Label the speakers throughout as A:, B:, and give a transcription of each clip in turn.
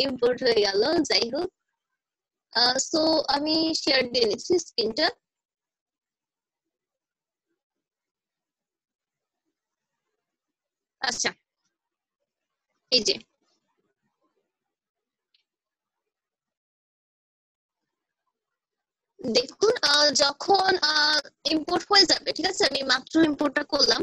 A: Import হয়ে গেল। যাই হোক, সো আমি শেয়ার দিয়ে নিচ্ছি স্ক্রিনটা। আচ্ছা, এই যে দেখুন, যখন ইম্পোর্ট হয়ে যাবে, ঠিক আছে, আমি মাত্র ইম্পোর্টটা করলাম,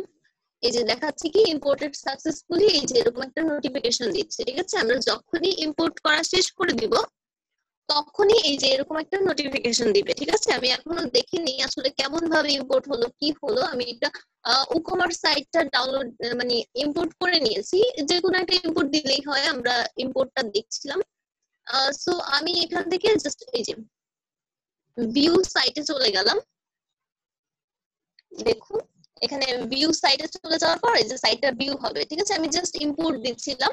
A: এই যে দেখাচ্ছে কি ইম্পোর্টেড সাকসেসফুলি, এই যে এরকম একটা নোটিফিকেশন দিচ্ছে। ঠিক আছে, আমরা যখনই ইম্পোর্ট করা শেষ করে দিব তখনই এই যে এরকম একটা নোটিফিকেশন দিবে। ঠিক আছে, আমি এখনো দেখিনি আসলে কেমন ভাবে ইম্পোর্ট হলো কি হলো। আমি একটা উকমার্স সাইটটা ডাউনলোড মানে ইম্পোর্ট করে নিয়েছি, যে কোনো একটা ইম্পোর্ট দিলেই হয়, আমরা ইম্পোর্টটা দেখছিলাম। সো আমি এখান থেকে জাস্ট এই যে ভিউ সাইটে চলে গেলাম। দেখুন এখানে ভিউ সাইটে চলে যাওয়ার পর এই যে সাইটটা ভিউ হবে। ঠিক আছে, আমি জাস্ট ইম্পোর্ট দিচ্ছিলাম,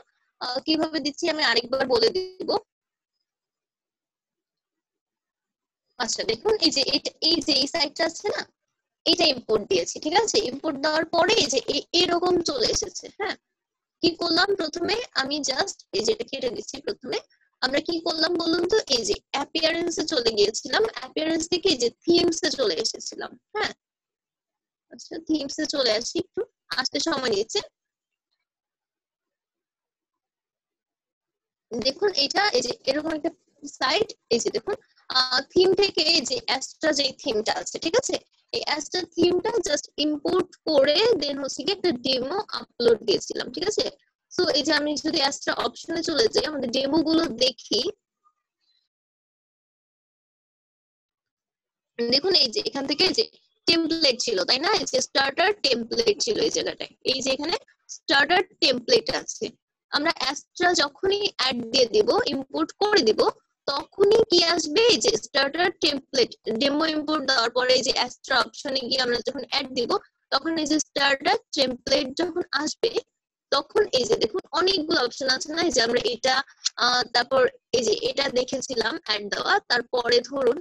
A: কিভাবে দিচ্ছি আমি আরেকবার বলে দিব। আচ্ছা দেখুন, এই যে এই সাইটটা আছে না, এটা ইম্পোর্ট দিয়েছি। ঠিক আছে, ইম্পোর্ট দেওয়ার পরে এই যে এরকম চলে এসেছে। হ্যাঁ, কি করলাম প্রথমে, আমি জাস্ট এই যে এটা কেটে দিচ্ছি। প্রথমে আমরা কি করলাম বলুন তো, এই যে অ্যাপিয়ারেন্সে চলে গিয়েছিলাম, অ্যাপিয়ারেন্স থেকে এই যে থিমসে চলে এসেছিলাম। হ্যাঁ, আচ্ছা থিমসে চলে আসি, একটু আসতে সময় নিচ্ছে। দেখুন এটা এই যে এরকম একটা সাইট, এই যে দেখুন থিম থেকে এই যে অ্যাস্ট্রা যে থিমটা আছে, ঠিক আছে, এই অ্যাস্ট্রা থিমটা জাস্ট ইম্পোর্ট করে দেন হচ্ছে কি একটা ডেমো আপলোড দিয়েছিলাম। ঠিক আছে, সো এই যে আমি যদি অ্যাস্ট্রা অপশনে চলে যাই, আমাদের ডেমো গুলো দেখি, দেখুন এই যে এখান থেকে যে টেমপ্লেট ছিল, তাই না, এই যে স্টার্টার টেমপ্লেট ছিল এই জায়গাটায়, এই যে এখানে স্টার্টার টেমপ্লেট আছে। আমরা এক্সট্রা যখনই অ্যাড দিয়ে দিব, ইম্পোর্ট করে দিব, তখনই কি আসবে, এই যে স্টার্টার টেমপ্লেট ডেমো ইম্পোর্ট দেওয়ার পরে এই যে এক্সট্রা অপশনে গিয়ে আমরা যখন অ্যাড দিব, তখন এই যে স্টার্টার টেমপ্লেট যখন আসবে, তখন এই যে দেখুন অনেকগুলো অপশন আছে না, এই যে আমরা এটা তারপর এই যে এটা দেখেছিলাম অ্যাড দেওয়া, তারপরে ধরুন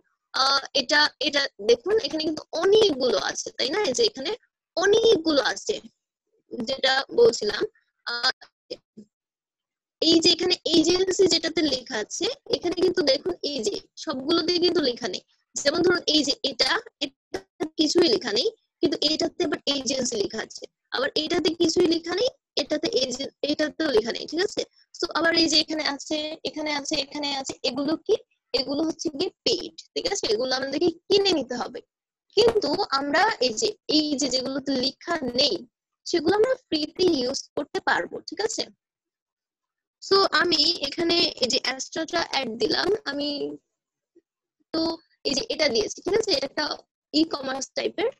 A: এটা এটা দেখুন এখানে কিন্তু অনেকগুলো আছে, তাই না, এই যে এখানে অনেকগুলো আছে, যেটা বলছিলাম এই যে এখানে এজেন্সি যেটাতে লেখা আছে, এখানে কিন্তু দেখুন এই যে সবগুলোতে কিন্তু লেখা নেই। যেমন ধরুন এই যে এটা কিছুই লেখা নেই, কিন্তু এটাতে আবার এজেন্সি লেখা আছে, আবার এটাতে কিছুই লেখা নেই, এটাতেও লেখা নেই। ঠিক আছে, তো আবার এই যে এখানে আছে, এখানে আছে, এখানে আছে, এগুলো কি, এগুলো হচ্ছে গিয়ে পেইড। ঠিক আছে, এগুলো আমাদেরকে কিনে নিতে হবে। কিন্তু আমরা এই যে যেগুলোতে লেখা নেই, সেগুলো আমরা ফ্রিতে ইউজ করতে পারবো। ঠিক আছে, সো আমি এখানে এই যে অ্যাস্ট্রাটা অ্যাড দিলাম, আমি তো এই যে এটা দিয়েছি। ঠিক আছে, এটা একটা ই কমার্স টাইপের।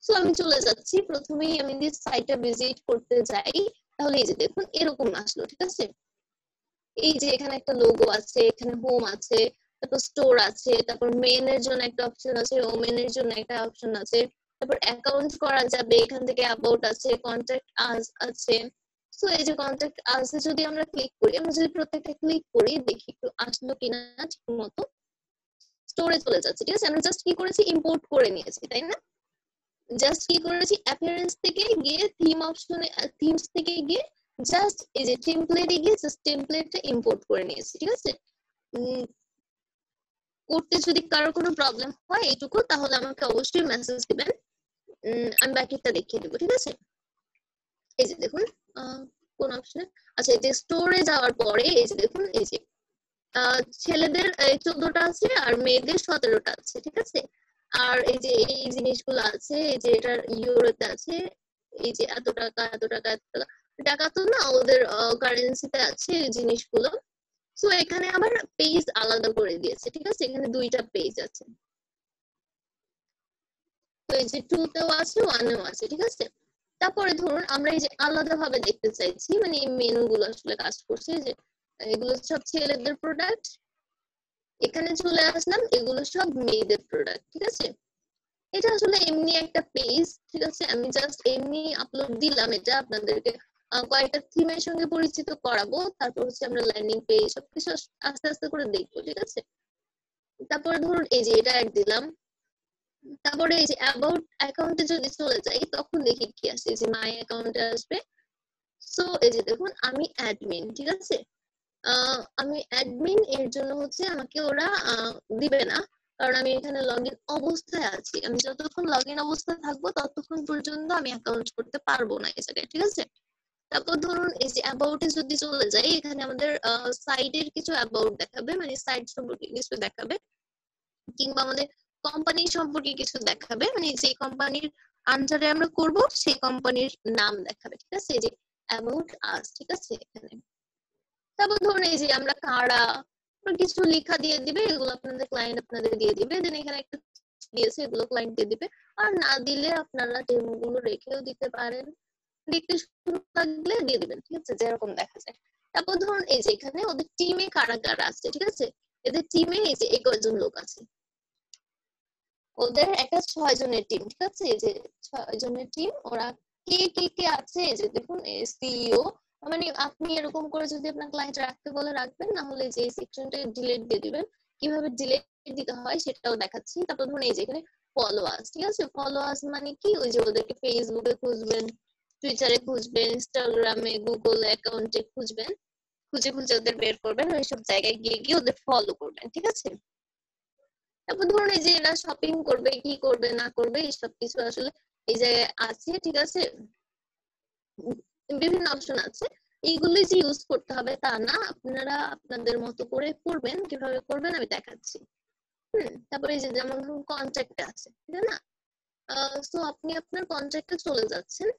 A: সো আমি চলে যাচ্ছি, প্রথমেই আমি যদি সাইটটা ভিজিট করতে যাই, তাহলে এই যে দেখুন এরকম আসলো। ঠিক আছে, এই যে এখানে একটা লোগো আছে, এখানে হোম আছে, তারপর স্টোর আছে, তারপর মেন এর জন্য একটা অপশন আছে, ওমেন এর জন্য একটা অপশন আছে, তারপর অ্যাকাউন্ট করা যাবে, এখান থেকে অ্যাবাউট আছে, কন্টাক্ট আস আছে। সো এই যে কন্টাক্ট আসে যদি আমরা ক্লিক করি, আমরা যদি প্রত্যেকটা ক্লিক করি, দেখি একটু আসলো কিনা ঠিক মতো। স্টোরে চলে যাচ্ছে। ঠিক আছে, আমরা জাস্ট কি করেছি, ইম্পোর্ট করে নিয়েছি, তাই না, জাস্ট কি করেছি, অ্যাপিয়ারেন্স থেকে গিয়ে থিম অপশনে, থিমস থেকে গিয়ে জাস্ট এই যে টেমপ্লেটে গিয়ে জাস্ট টেমপ্লেটটা ইম্পোর্ট করে নিয়েছি। ঠিক আছে, করতে যদি কারোর কোনো প্রবলেম হয় এইটুকু, তাহলে আমাকে অবশ্যই মেসেজ দিবেন, আমি বাকিটা দেখিয়ে দেবো। ঠিক আছে, এই যে দেখুন কোন অপশনে, আচ্ছা এই যে স্টোরে যাওয়ার পরে এই যে দেখুন এই যে ছেলেদের 14টা আছে আর মেয়েদের 17টা আছে। ঠিক আছে, আর এই যে এই জিনিসগুলো আছে, এই যে এটার ইউরোতে আছে, এই যে এত টাকা এত টাকা এত টাকা, টাকা তো না, ওদের কারেন্সিতে আছে এই জিনিসগুলো। সো এখানে আবার পেজ আলাদা করে দিয়েছে। ঠিক আছে, এখানে দুইটা পেজ আছে, তো এই যে 2 তেও আছে 1 এও আছে। ঠিক আছে, তারপরে ধরুন আমরা এই যে আলাদা ভাবে দেখতে চাইছি, মানে এই মেনু গুলো আসলে কাজ করছে, যে এগুলো সব ছেলেদের প্রোডাক্ট, এখানে চলে আসলাম, এগুলো সব মেয়েদের প্রোডাক্ট। ঠিক আছে, এটা আসলে এমনি একটা পেজ। ঠিক আছে, আমি জাস্ট এমনি আপলোড দিলাম, এটা আপনাদেরকে কয়েকটা থিমের সঙ্গে পরিচিত করাবো, তারপর হচ্ছে আমরা ল্যান্ডিং পেজ সবকিছু আস্তে আস্তে করে দেখবো। ঠিক আছে, তারপরে ধরুন এই যে এটা অ্যাড দিলাম, তারপরে এই যে অ্যাবাউট অ্যাকাউন্টে যদি চলে যাই, তখন দেখি কি আসে, যে মাই অ্যাকাউন্টে আসবে। সো এই যে দেখুন আমি অ্যাডমিন। ঠিক আছে, আমি অ্যাডমিন এর জন্য হচ্ছে আমাকে ওরা দিবে না, কারণ আমি এখানে লগ ইন অবস্থায় আছি। আমি যতক্ষণ লগ ইন অবস্থায় থাকবো ততক্ষণ পর্যন্ত আমি অ্যাকাউন্ট করতে পারবো না এই জায়গায়, ঠিক আছে। তারপর ধরুন এই যে অ্যাবাউট এ যদি চলে যাই, এখানে আমাদের সাইটের কিছু অ্যাবাউট দেখাবে, মানে সাইট সম্পর্কে কিছু দেখাবে, কিংবা আমাদের কোম্পানি সম্পর্কে কিছু দেখাবে, মানে যে কোম্পানির আন্ডারে আমরা করব সেই কোম্পানির নাম দেখাবে, ঠিক আছে, এই যে অ্যাবাউট আস, ঠিক আছে এখানে। তারপর ধরুন এই যে আমরা কারা, কিছু লেখা দিয়ে দিবে, এগুলো আপনাদের ক্লায়েন্ট আপনাদের দিয়ে দিবে, দেন এখানে একটা দিয়েছে, এগুলো ক্লায়েন্ট দিয়ে দিবে। আর না দিলে আপনারা ডেমো গুলো রেখেও দিতে পারেন, দেখতে সুন্দর লাগলে দিয়ে দিবেন, ঠিক আছে, যেরকম দেখা যায়। তারপর ধরুন এই যে এখানে ওদের টিমে কারা কারা আছে, ঠিক আছে, এদের টিমে এই যে 11 জন লোক আছে, ওদের একটা 6 জনের টিম, ঠিক আছে, এই যে 6 জনের টিম। ওরা কে কে কে আছে এই যে দেখুন, সিইও, মানে আপনি এরকম করে যদি আপনার ক্লায়েন্ট রাখতে বলে রাখবেন, না হলে যে সেকশনটা ডিলিট দিয়ে দিবেন। কিভাবে ডিলিট দিতে হয় সেটাও দেখাচ্ছি। তারপর ধরুন এই যে এখানে ফলোয়ার্স, ঠিক আছে, ফলোয়ার্স মানে কি, ওই যে ওদেরকে ফেসবুকে খুঁজবেন, টুইটারে খুঁজবেন, ইনস্টাগ্রামে, গুগল অ্যাকাউন্টে খুঁজবেন, খুঁজে খুঁজে ওদের বের করবেন, ওইসব জায়গায় গিয়ে গিয়ে ওদের ফলো করবেন, ঠিক আছে। তারপর ধরুন এই যে এরা শপিং করবে, কি করবে না করবে, এইসব কিছু আসলে এই জায়গায় আছে, ঠিক আছে, বিভিন্ন অপশন আছে। এইগুলো যে ইউজ করতে হবে তা না, আপনারা আপনাদের মতো করে করবেন, কিভাবে করবেন আমি দেখাচ্ছি। তারপরে এই যে যেমন ধরুন কন্ট্যাক্টে আছে, ঠিক আছে না, সো আপনি আপনার কন্ট্যাক্টে চলে যাচ্ছেন,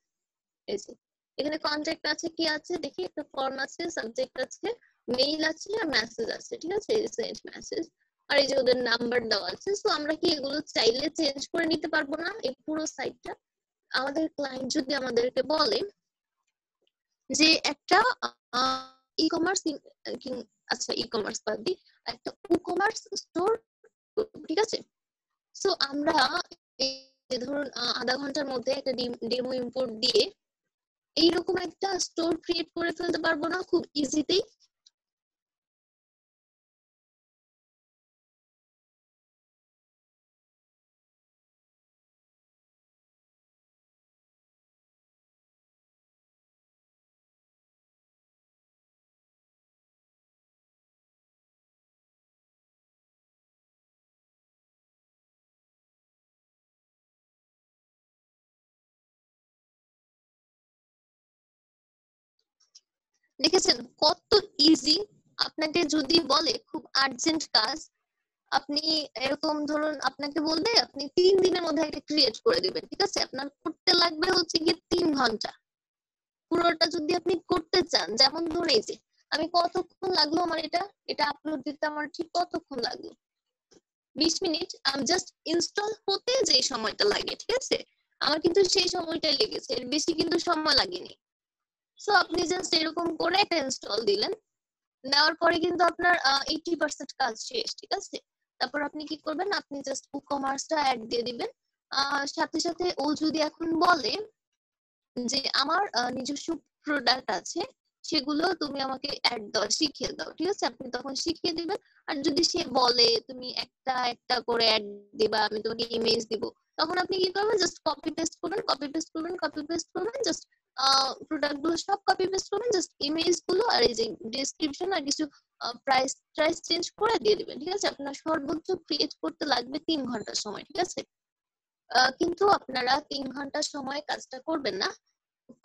A: এই যে এখানে কন্ট্যাক্ট আছে, কি আছে দেখি, একটা ফর্ম আছে, সাবজেক্ট আছে, মেইল আছে, আর মেসেজ আছে, ঠিক আছে, সেন্ড মেসেজ। আর এই যে ওদের নাম্বার দেওয়া আছে। সো আমরা কি এগুলো চাইলে চেঞ্জ করে নিতে পারবো না এই পুরো সাইটটা? আমাদের ক্লায়েন্ট যদি আমাদেরকে বলে যে একটা ই কমার্স, আচ্ছা ই কমার্স বাদ দিই, একটা ই কমার্স স্টোর, ঠিক আছে, সো আমরা এই যে ধরুন আধা ঘন্টার মধ্যে একটা ডেমো ইম্পোর্ট দিয়ে এইরকম একটা স্টোর ক্রিয়েট করে ফেলতে পারবো না খুব ইজিতেই? দেখেছেন কত ইজি? আপনাকে যদি বলে খুব আর্জেন্ট কাজ, আপনি এরকম ধরুন আপনাকে বলবে আপনি 3 দিনের মধ্যে একটা ক্রিয়েট করে দিবেন, ঠিক আছে, আপনার করতে লাগবে হচ্ছে গিয়ে 3 ঘন্টা। পুরোটা যদি আপনি করতে চান, যেমন ধরুন এই যে আমি কতক্ষণ লাগলো আমার এটা এটা আপলোড দিতে, আমার ঠিক কতক্ষণ লাগলো, 20 মিনিট। আমি জাস্ট ইনস্টল হতে যে সময়টা লাগে, ঠিক আছে, আমার কিন্তু সেই সময়টাই লেগেছে, এর বেশি কিন্তু সময় লাগেনি। সো আপনি জাস্ট এরকম করে একটা ইনস্টল দিলেন, নেওয়ার পরে কিন্তু আপনার 80% কাজ শেষ, ঠিক আছে। তারপর আপনি কি করবেন, আপনি জাস্ট ই কমার্সটা অ্যাড দিয়ে দিবেন। সাথে সাথে ও যদি এখন বলে যে আমার নিজস্ব প্রোডাক্ট আছে, সেগুলো তুমি আমাকে অ্যাড দাও, শিখিয়ে দাও, ঠিক আছে, আপনি তখন শিখিয়ে দিবেন। আর যদি সে বলে তুমি একটা একটা করে অ্যাড দিবা, আমি তোমাকে ইমেজ দিব, তখন আপনি কি করবেন, জাস্ট কপি পেস্ট করবেন, কপি পেস্ট করবেন, কপি পেস্ট করবেন, জাস্ট প্রোডাক্ট গুলো সব কপি পেস্ট করবেন, জাস্ট ইমেজ গুলো আর এই যে ডেসক্রিপশন আর কিছু প্রাইস প্রাইস চেঞ্জ করে দিয়ে দিবেন, ঠিক আছে। আপনার সর্বোচ্চ ক্রিয়েট করতে লাগবে 3 ঘন্টা সময়, ঠিক আছে। কিন্তু আপনারা 3 ঘন্টা সময় কাজটা করবেন না,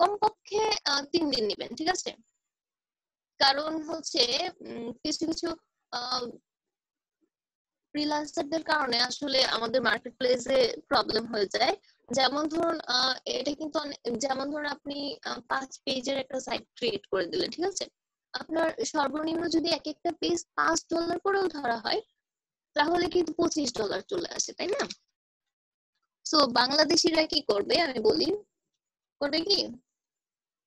A: কমপক্ষে 3 দিন নেবেন, ঠিক আছে। কারণ হচ্ছে কিছু কিছু ফ্রিল্যান্সারদের কারণে আসলে আমাদের মার্কেট প্লেসে প্রবলেম হয়ে যায়। যেমন ধরুন এটা কিন্তু যেমন ধরুন আপনি 5 পেজের একটা সাইট ক্রিয়েট করে দিলেন, ঠিক আছে, আপনার সর্বনিম্ন যদি এক একটা পেজ $5 করেও ধরা হয়, তাহলে কিন্তু $25 চলে আসে, তাই না? সো বাংলাদেশিরা কি করবে আমি বলি, করবে কি,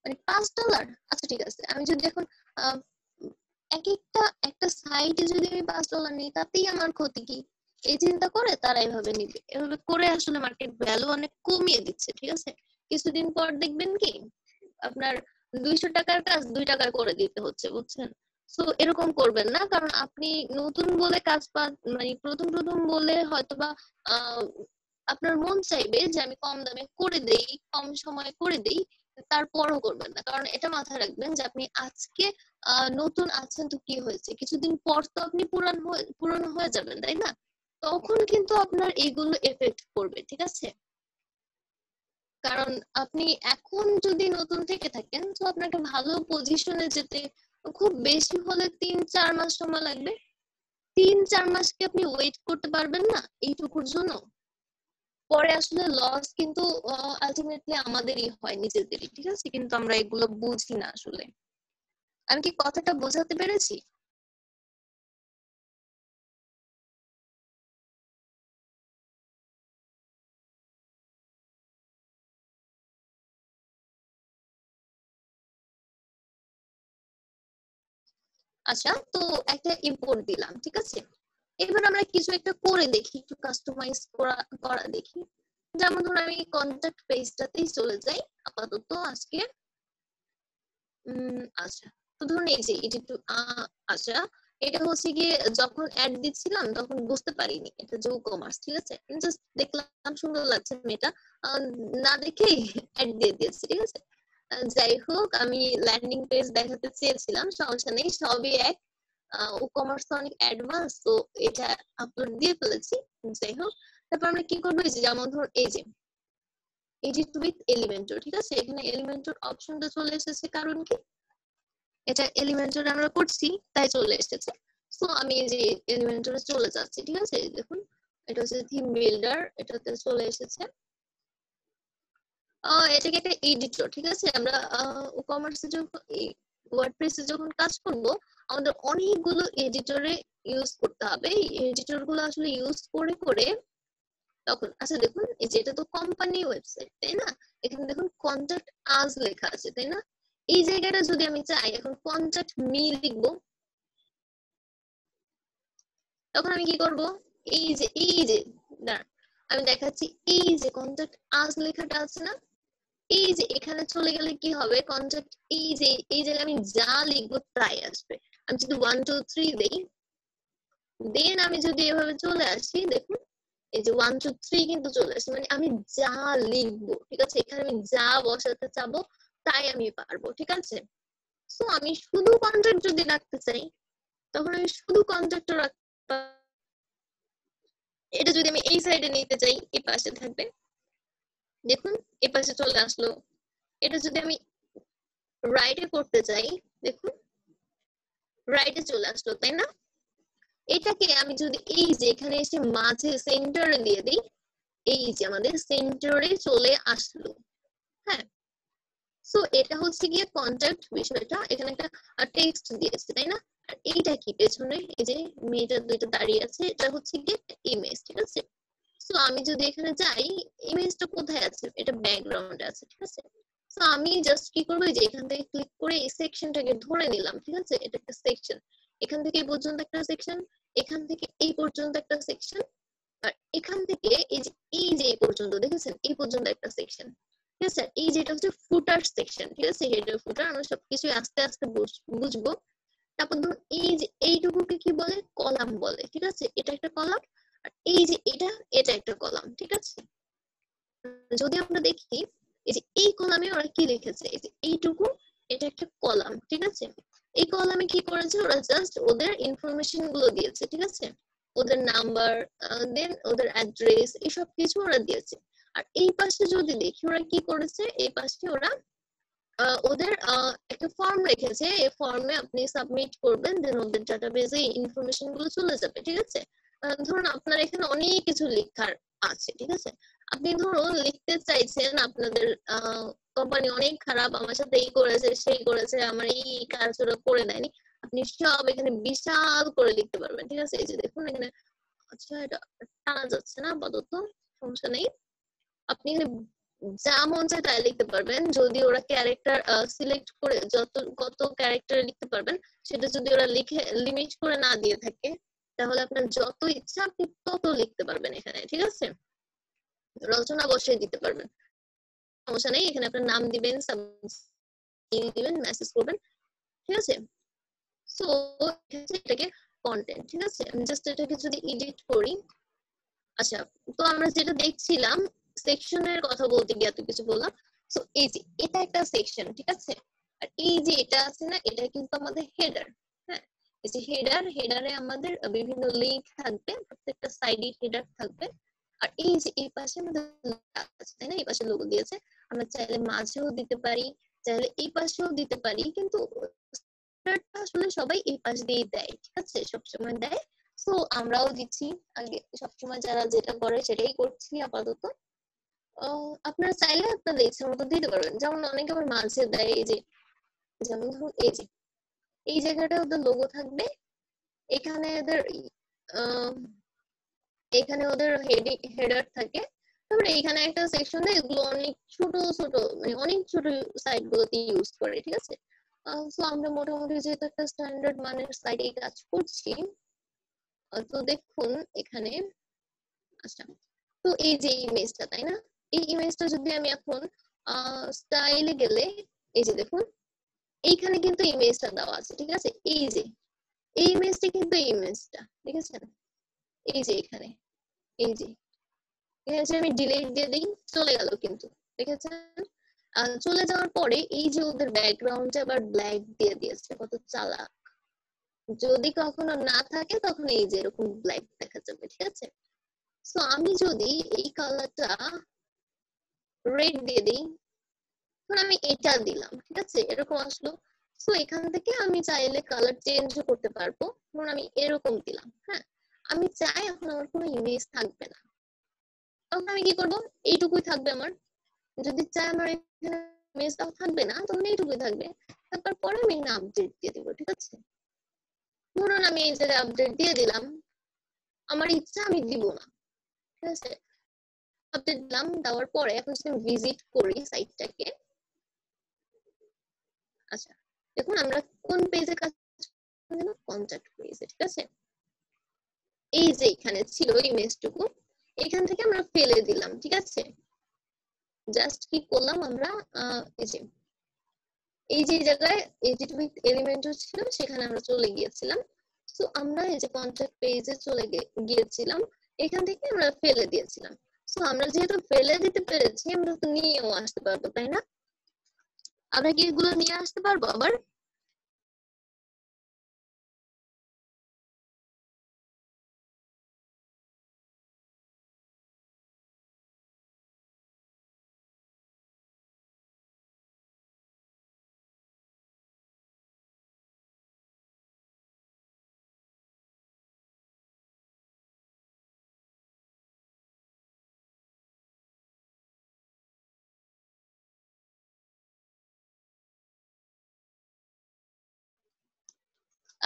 A: মানে $5, আচ্ছা ঠিক আছে, আমি যদি এখন আহ, এক একটা একটা সাইটে যদি আমি $5 নিই, তাতেই আমার ক্ষতি কি, এই চিন্তা করে তারা এভাবে নিবে, এভাবে করে আসলে মার্কেট ভ্যালু অনেক কমিয়ে দিচ্ছে, ঠিক আছে। কিছুদিন পর দেখবেন কি আপনার 200 টাকার কাজ 2 টাকায় করে দিতে হচ্ছে, বুঝছেন। সো এরকম করবেন না, কারণ আপনি নতুন বলে কাজ মানে প্রথম প্রথম বলে হয়তোবা আহ আপনার মন চাইবে যে আমি কম দামে করে দেই, কম সময়ে করে দেই, তারপরও করবেন না, কারণ এটা মাথায় রাখবেন যে আপনি আজকে নতুন আছেন তো কি হয়েছে, কিছুদিন পর তো আপনি পুরানো হয়ে যাবেন, তাই না? তখন কিন্তু আপনার এইগুলো এফেক্ট করবে, ঠিক আছে? কারণ আপনি এখন যদি নতুন থেকে থাকেন তো আপনাকে ভালো পজিশনে যেতে খুব বেশি হলে 3-4 মাস সময় লাগবে। 3-4 মাস কি আপনি ওয়েট করতে পারবেন না এইটুকুর জন্য? পরে আসলে লস কিন্তু আলটিমেটলি আমাদেরই হয়, নিজেদেরই, ঠিক আছে? কিন্তু আমরা এগুলো বুঝি না আসলে। আমি কি কথাটা বোঝাতে পেরেছি? আচ্ছা, তো একটা ইম্পোর্ট দিলাম, ঠিক আছে? এবার আমরা কিছু একটা করে দেখি, একটু কাস্টমাইজ করা করা দেখি। যেমন ধরুন আমি কন্টাক্ট পেজটাতেই চলে যাই আপাতত আজকে। আচ্ছা, তো ধরুন এই যে এটি একটু আচ্ছা, এটা হচ্ছে গিয়ে যখন অ্যাড দিচ্ছিলাম তখন বুঝতে পারিনি এটা যে কমার্স, ঠিক আছে? জাস্ট দেখলাম সুন্দর লাগছে মেয়েটা, না দেখেই অ্যাড দিয়ে দিয়েছি, ঠিক আছে? যাই হোক, আমি ল্যান্ডিং পেজ দেখাতে চেয়েছিলাম, সমস্যা নেই, সবই এক। ও কমার্স অনেক অ্যাডভান্স, তো এটা আপলোড দিয়ে ফেলেছি। যাই হোক, তারপর আমরা কি করবো, এই যে যেমন ধর এই যে এডিট উইথ এলিমেন্টর, ঠিক আছে? এখানে এলিমেন্টর অপশনটা চলে এসেছে, কারণ কি এটা এলিমেন্টর আমরা করছি তাই চলে এসেছে। সো আমি এই যে এলিমেন্টরে চলে যাচ্ছি, ঠিক আছে? দেখুন এটা হচ্ছে থিম বিল্ডার, এটাতে চলে এসেছে। এটাকে একটা এডিটর, ঠিক আছে? আমরা কমার্সে যখন ওয়ার্ডপ্রেসে যখন কাজ করব, আমাদের অনেকগুলো এডিটরে ইউজ করতে হবে। এই এডিটর গুলো আসলে ইউজ করে করে তখন, আচ্ছা দেখুন এই যে এটা তো কোম্পানি ওয়েবসাইট, তাই না? এখানে দেখুন কন্টাক্ট আজ লেখা আছে, তাই না? এই জায়গাটা যদি আমি চাই এখন কন্টাক্ট মি লিখবো, তখন আমি কি করব? এই যে দাঁড়ান, আমি দেখাচ্ছি। এই যে কন্টাক্ট আজ লেখাটা আছে না, এই যে এখানে চলে গেলে কি হবে, কন্টাক্ট এই যে এই জায়গায় আমি যা লিখবো তাই আসবে। আমি যদি 1 2 3 দেই, দেন আমি যদি এভাবে চলে আসি, দেখুন এই যে 1 2 3 কিন্তু চলে আসে, মানে আমি যা লিখবো, ঠিক আছে? এখানে আমি যা বসাতে চাবো তাই আমি পারবো, ঠিক আছে? তো আমি শুধু কন্ট্রাক্ট যদি রাখতে চাই, তখন আমি শুধু কন্ট্রাক্ট রাখতে, এটা যদি আমি এই সাইডে নিতে চাই এই পাশে থাকবে, দেখুন এই পাশে চলে আসলো। এটা যদি আমি রাইটে করতে চাই, দেখুন রাইটে চলে আসলো, তাই না? এটাকে আমি যদি এই যে এখানে এসে মাঝে সেন্টারে দিয়ে দিই, এই যে আমাদের সেন্টারে চলে আসলো। হ্যাঁ, সো এটা হচ্ছে গিয়ে কন্টাক্ট বিষয়টা, এখানে একটা টেক্সট দিয়েছে, তাই না? আর এইটা কি পেছনে এই যে মেয়েটা দুইটা দাঁড়িয়ে আছে, এটা হচ্ছে গিয়ে ইমেজ, ঠিক আছে? সো আমি যদি এখানে যাই, ইমেজটা কোথায় আছে? এটা ব্যাকগ্রাউন্ডে আছে, ঠিক আছে? সো আমি জাস্ট কি করবো, যে এখান থেকে ক্লিক করে এই সেকশনটাকে ধরে নিলাম, ঠিক আছে? এটা একটা সেকশন, এখান থেকে এই পর্যন্ত একটা সেকশন, এখান থেকে এই পর্যন্ত একটা সেকশন, আর এখান থেকে এই যে এই পর্যন্ত, দেখেছেন এই পর্যন্ত একটা সেকশন, ঠিক আছে? এই যেটা হচ্ছে ফুটার সেকশন, ঠিক আছে? হেডার ফুটার আমরা সবকিছু আস্তে আস্তে বুঝবো। তারপর ধরুন এই যে এইটুকুকে কি বলে, কলাম বলে, ঠিক আছে? এটা একটা কলাম, আর এই যে এটা একটা কলাম, ঠিক আছে? যদি আমরা দেখি এই যে এই কলামে ওরা কি লিখেছে, এই যে এইটুকু, এটা একটা কলাম, ঠিক আছে? এই কলামে কি করেছে, ওরা জাস্ট ওদের ইনফরমেশন গুলো দিয়েছে, ঠিক আছে? ওদের নাম্বার, দেন ওদের অ্যাড্রেস, এসব কিছু ওরা দিয়েছে। আর এই পাশে যদি দেখি ওরা কি করেছে, এই পাশে ওরা ওদের একটা ফর্ম রেখেছে, এই ফর্মে আপনি সাবমিট করবেন, দেন ওদের ডাটাবেজে এই ইনফরমেশন গুলো চলে যাবে, ঠিক আছে? ধরুন আপনার এখানে অনেক কিছু লেখার আছে, ঠিক আছে? আপনি ধরুন লিখতে চাইছেন আপনাদের কোম্পানি অনেক খারাপ, আমার সাথে এই করেছে সেই করেছে, আমার এই কাজ ওরা করে দেয়নি, আপনি সব এখানে বিশাল করে লিখতে পারবেন, ঠিক আছে? এই যে দেখুন এখানে, আচ্ছা এটা টানা যাচ্ছে না আপাতত, সমস্যা নেই। আপনি এখানে যা মন চায় তাই লিখতে পারবেন, যদি ওরা ক্যারেক্টার সিলেক্ট করে কত ক্যারেক্টার লিখতে পারবেন সেটা যদি ওরা লিখে লিমিট করে না দিয়ে থাকে, তাহলে আপনার যত ইচ্ছা আপনি তত লিখতে পারবেন এখানে, ঠিক আছে? রচনা বসিয়ে দিতে পারবেন, সমস্যা নেই। এখানে আপনার নাম দিবেন, দিবেন, মেসেজ করবেন, ঠিক আছে? সো এটাকে কন্টেন্ট, ঠিক আছে? আমি জাস্ট এটাকে যদি এডিট করি, আচ্ছা, তো আমরা যেটা দেখছিলাম সেকশনের কথা বলতে গিয়ে এত কিছু বললাম। সো এই যে এটা একটা সেকশন, ঠিক আছে। আর এই যে এটা আছে না, এটা কিন্তু আমাদের হেডার। হ্যাঁ, এই যে হেডারে আমাদের বিভিন্ন লিংক থাকবে, প্রত্যেকটা সাইডে হেডার থাকবে। আর এই যে এই পাশে আমাদের আছে তাই না, এই পাশে লোগো দিয়েছে। আমরা চাইলে মাঝেও দিতে পারি, চাইলে এই পাশেও দিতে পারি, কিন্তু আসলে সবাই এই পাশ দিয়ে দেয়, ঠিক আছে, সবসময় দেয়। সো আমরাও দিচ্ছি, আগে সবসময় যারা যেটা করে সেটাই করছি আপাতত। আপনারা চাইলে আপনাদের ইচ্ছা মতো দিতে পারবেন, যেমন অনেকে আবার মাঝে দেয়। এই যে যেমন ধরুন এই যে এই জায়গাটা ওদের লোগো থাকবে, এখানে ওদের এখানে ওদের হেডার থাকে, তারপরে এখানে একটা সেকশনে এগুলো অনেক ছোট ছোট, মানে অনেক ছোট সাইট গুলোতে ইউজ করে, ঠিক আছে। সো আমরা মোটামুটি যেহেতু একটা স্ট্যান্ডার্ড মানের সাইটে কাজ করছি, তো দেখুন এখানে, আচ্ছা, তো এই যে ইমেজটা তাই না, এই ইমেজটা যদি আমি এখন স্টাইলে গেলে, এই যে দেখুন এইখানে কিন্তু ইমেজটা দেওয়া আছে, ঠিক আছে। এই যে এই ইমেজটা কিন্তু এই ইমেজটা, ঠিক আছে, এই যে এখানে, এই যে এখানে আমি ডিলিট দিয়ে দিই, চলে গেল কিন্তু, দেখেছেন। চলে যাওয়ার পরে এই যে ওদের ব্যাকগ্রাউন্ডে আবার ব্ল্যাক দিয়ে দিয়েছে, কত চালাক। যদি কখনো না থাকে তখন এই যে এরকম ব্ল্যাক দেখা যাবে, ঠিক আছে। সো আমি যদি এই কালারটা রেড দিয়ে দিই, আমি এটা দিলাম, ঠিক আছে, এরকম আসলো। সো এখান থেকে আমি চাইলে কালার চেঞ্জ করতে পারবো, ধরুন আমি এরকম দিলাম। হ্যাঁ, আমি চাই এখন আমার কোনো ইমেজ থাকবে না, তখন আমি কি করবো, এইটুকুই থাকবে আমার। যদি চাই আমার এখানে ইমেজটাও থাকবে না, তখন এইটুকুই থাকবে। তারপরে আমি এখানে আপডেট দিয়ে দিব, ঠিক আছে। ধরুন আমি এই জায়গায় আপডেট দিয়ে দিলাম, আমার ইচ্ছা আমি দিব না, ঠিক আছে। আপডেট দিলাম, দেওয়ার পরে এখন যদি আমি ভিজিট করি সাইটটাকে, আচ্ছা দেখুন আমরা কোন পেজে কাজ করলাম, কন্টাক্ট পেজে, ঠিক আছে। এই যে এখানে ছিল ইমেজটুকু, এখান থেকে আমরা ফেলে দিলাম, ঠিক আছে। জাস্ট কি করলাম আমরা, এই যে জায়গায় এডিট উইথ এলিমেন্ট ছিল সেখানে আমরা চলে গিয়েছিলাম। সো আমরা এই যে কন্টাক্ট পেজে চলে গিয়েছিলাম, এখান থেকে আমরা ফেলে দিয়েছিলাম। সো আমরা যেহেতু ফেলে দিতে পেরেছি, আমরা তো নিয়েও আসতে পারবো, তাই না। আমরা কি এগুলো নিয়ে আসতে পারবো আবার?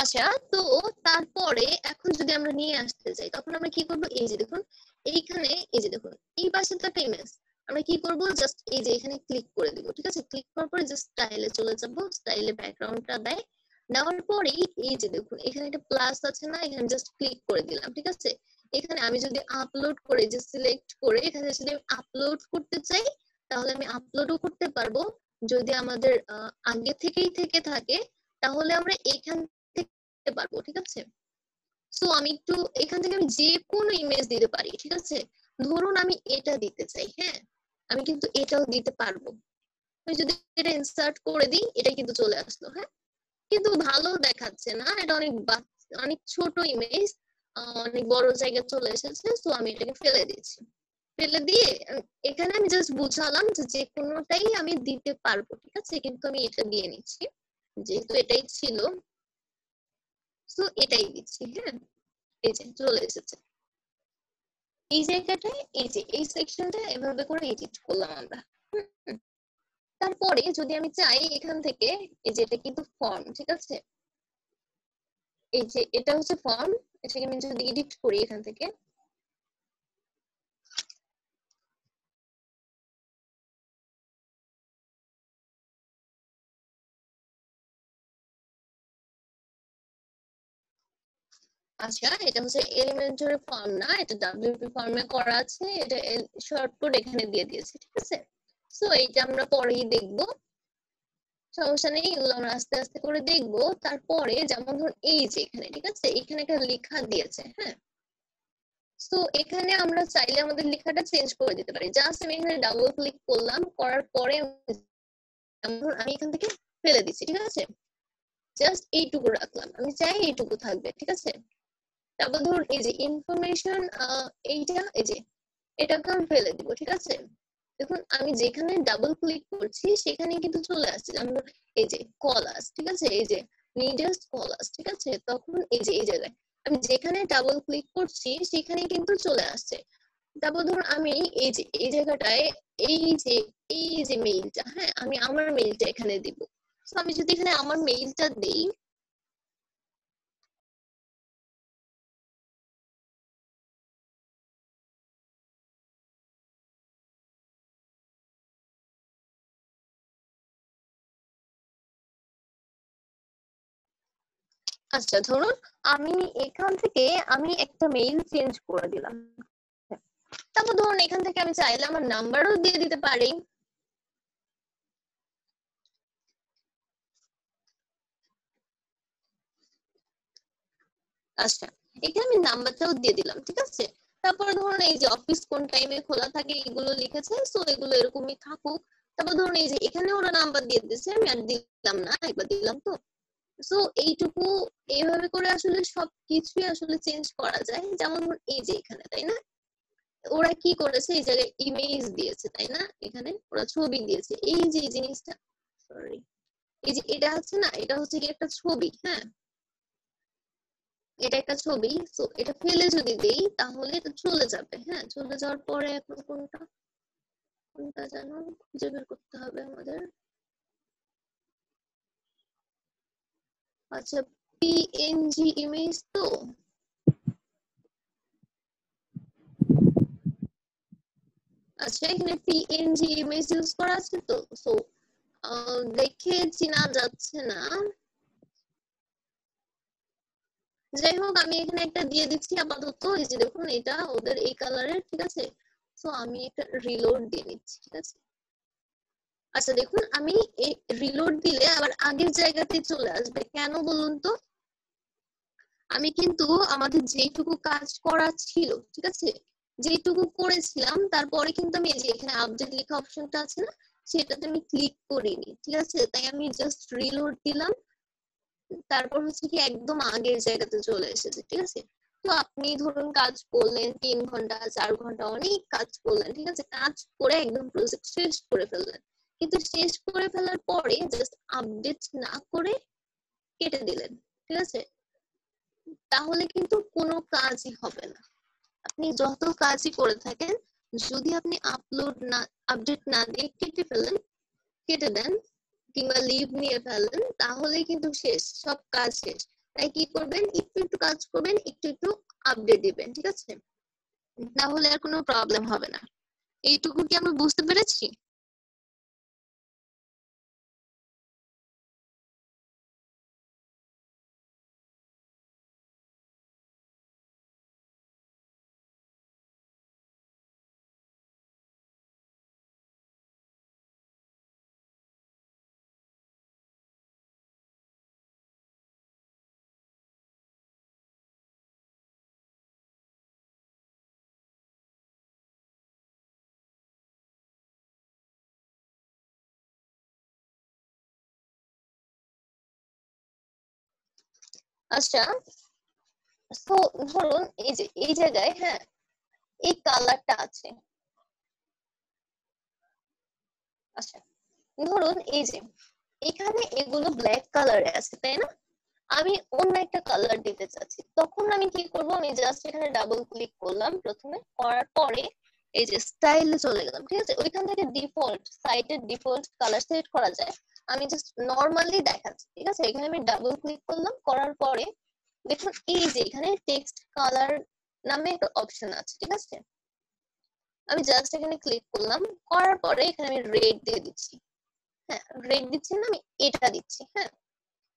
A: আচ্ছা, তো তারপরে এখন যদি আমরা নিয়ে আসতে চাই, তখন আমরা কি করবো, এই যে দেখুন এইখানে, এই যে দেখুন এই পাশে তো একটা ইমেজ, আমরা কি করব, জাস্ট এই যে এখানে ক্লিক করে দিব, ঠিক আছে। ক্লিক করার পরে জাস্ট স্টাইলে চলে যাব, স্টাইলে ব্যাকগ্রাউন্ডটা দেয়, নেওয়ার পরেই এই যে দেখুন এখানে একটা প্লাস আছে না, এখানে জাস্ট ক্লিক করে দিলাম, ঠিক আছে। এখানে আমি যদি আপলোড করে, যে সিলেক্ট করে এখানে যদি আমি আপলোড করতে চাই, তাহলে আমি আপলোডও করতে পারবো। যদি আমাদের আগে থেকেই থেকে থাকে, তাহলে আমরা এখান দিতে পারবো, ঠিক আছে। সো আমি একটু এখান থেকে আমি যে কোনো ইমেজ দিতে পারি, ঠিক আছে। ধরুন আমি এটা দিতে চাই, হ্যাঁ, আমি কিন্তু এটাও দিতে পারবো। আমি যদি এটা ইনসার্ট করে দিই, এটা কিন্তু চলে আসলো, হ্যাঁ, কিন্তু ভালো দেখাচ্ছে না, এটা অনেক অনেক ছোট ইমেজ, অনেক বড় জায়গায় চলে এসেছে। সো আমি এটাকে ফেলে দিচ্ছি, ফেলে দিয়ে এখানে আমি জাস্ট বুঝালাম যে যে কোনোটাই আমি দিতে পারবো, ঠিক আছে, কিন্তু আমি এটা দিয়ে নিচ্ছি, যেহেতু এটাই ছিল। সো এটাই দিচ্ছি, হ্যাঁ, এই যে চলে এসেছে এই জায়গাটায়, এই যে এই সেকশনটা এভাবে করে এডিট করলাম আমরা। তারপরে যদি আমি চাই এখান থেকে, এই যে এটা কিন্তু ফর্ম, ঠিক আছে, এই যে এটা হচ্ছে ফর্ম, এটাকে আমি যদি এডিট করি এখান থেকে, আচ্ছা এটা হচ্ছে এলিমেন্টরি ফর্ম না, এটা ডব্লিউপি ফর্মে করা আছে, এটা শর্টকাট এখানে দিয়ে দিয়েছে, ঠিক আছে। সো এইটা আমরা পরেই দেখবো, সমস্যা নেই, এগুলো আমরা আস্তে আস্তে করে দেখবো। তারপরে যেমন ধরুন এই যে এখানে, ঠিক আছে, এখানে একটা লেখা দিয়েছে, হ্যাঁ। সো এখানে আমরা চাইলে আমাদের লেখাটা চেঞ্জ করে দিতে পারি। জাস্ট আমি এখানে ডাবল ক্লিক করলাম, করার পরে আমি এখান থেকে ফেলে দিচ্ছি, ঠিক আছে? জাস্ট এইটুকু রাখলাম, আমি চাই এইটুকু থাকবে, ঠিক আছে? তারপর ধরুন এই যে ইনফরমেশন, এইটা এই যে এটাকে আমি ফেলে দিব, ঠিক আছে? দেখুন আমি যেখানে ডাবল ক্লিক করছি সেখানে কিন্তু চলে আসছে, যেমন এই যে কলাস, ঠিক আছে? এই যে নিডাস কলাস, ঠিক আছে? তখন এই যে এই জায়গায় আমি যেখানে ডাবল ক্লিক করছি সেখানে কিন্তু চলে আসছে। তারপর ধরুন আমি এই যে এই জায়গাটায় এই যে মেইলটা, হ্যাঁ আমি আমার মেইলটা এখানে দিব। তো আমি যদি এখানে আমার মেইলটা দেই, আচ্ছা ধরুন আমি এখান থেকে আমি একটা মেইল চেঞ্জ করে দিলাম। তারপর ধরুন এখান থেকে আমি চাইলে আমার নাম্বারও দিয়ে দিতে পারি। আচ্ছা এখানে আমি নাম্বারটাও দিয়ে দিলাম, ঠিক আছে? তারপর ধরুন এই যে অফিস কোন টাইমে খোলা থাকে এগুলো লিখেছে, সো এগুলো এরকমই থাকুক। তারপর ধরুন এই যে এখানে ওরা নাম্বার দিয়ে দিয়েছে, আমি আর দিলাম না, একবার দিলাম তো। সো এইটুকু এইভাবে করে আসলে সবকিছুই আসলে চেঞ্জ করা যায়। যেমন ধরুন এই যে এখানে, তাই না? ওরা কি করেছে, এই জায়গায় ইমেজ দিয়েছে, তাই না? এখানে ওরা ছবি দিয়েছে, এই যে জিনিসটা, সরি, এই যে এটা হচ্ছে না, এটা হচ্ছে কি একটা ছবি, হ্যাঁ এটা একটা ছবি। তো এটা ফেলে যদি দেই তাহলে এটা চলে যাবে, হ্যাঁ চলে যাওয়ার পরে এখন কোনটা কোনটা যেন খুঁজে বের করতে হবে আমাদের। আচ্ছা পিএনজি ইমেজ তো, আচ্ছা এখানে পিএনজি ইমেজ ইউজ করা আছে তো, সো দেখে চেনা যাচ্ছে না। যাই হোক আমি এখানে একটা দিয়ে দিচ্ছি আপাতত, এই যে দেখুন এটা ওদের এই কালারের, ঠিক আছে? সো আমি একটা রিলোড দিয়ে নিচ্ছি, ঠিক আছে? আচ্ছা দেখুন আমি রিলোড দিলে আবার আগের জায়গাতে চলে আসবে, কেন বলুন তো? আমি কিন্তু আমাদের যেটুকু কাজ করা ছিল, ঠিক আছে, যেটুকু করেছিলাম তারপরে কিন্তু আমি এই যে এখানে আপডেট লেখা অপশনটা আছে না, সেটাতে আমি ক্লিক করিনি, ঠিক আছে? তাই আমি জাস্ট রিলোড দিলাম, তারপর হচ্ছে কি একদম আগের জায়গাতে চলে এসেছে, ঠিক আছে? তো আপনি ধরুন কাজ করলেন 3 ঘন্টা 4 ঘন্টা, অনেক কাজ করলেন, ঠিক আছে? কাজ করে একদম প্রজেক্ট শেষ করে ফেললেন, কিন্তু শেষ করে ফেলার পরে জাস্ট আপডেট না করে কেটে দিলেন, ঠিক আছে? তাহলে কিন্তু কোনো কাজই হবে না। আপনি যত কাজই করে থাকেন, যদি আপনি আপডেট না দিয়ে কেটে ফেলেন, কেটে দেন কিংবা লিভ নিয়ে ফেলেন, তাহলে কিন্তু শেষ, সব কাজ শেষ। তাই কি করবেন, একটু একটু কাজ করবেন, একটু একটু আপডেট দিবেন, ঠিক আছে? তাহলে আর কোনো প্রবলেম হবে না। এইটুকু কি আমরা বুঝতে পেরেছি? আচ্ছা তো ধরুন এই যে এই জায়গায়, হ্যাঁ এই কালারটা আছে। আচ্ছা ধরুন এই যে এখানে এগুলো ব্ল্যাক কালারে আছে, তাই না? আমি অন্য একটা কালার দিতে চাচ্ছি, তখন আমি কি করব, আমি জাস্ট এখানে ডাবল ক্লিক করলাম প্রথমে, করার পরে এই যে স্টাইলে চলে গেলাম, ঠিক আছে? ওইখান থেকে ডিফল্ট সাইটের ডিফল্ট কালার সেট করা যায়, আমি জাস্ট নরমালি দেখাচ্ছি, ঠিক আছে? এখানে আমি ডাবল ক্লিক করলাম, করার পরে দেখুন এই যে এখানে টেক্সট কালার নামে একটা অপশন আছে, ঠিক আছে? আমি জাস্ট এখানে ক্লিক করলাম, করার পরে এখানে আমি রেড দিয়ে দিচ্ছি, হ্যাঁ রেড দিচ্ছি না, আমি এটা দিচ্ছি, হ্যাঁ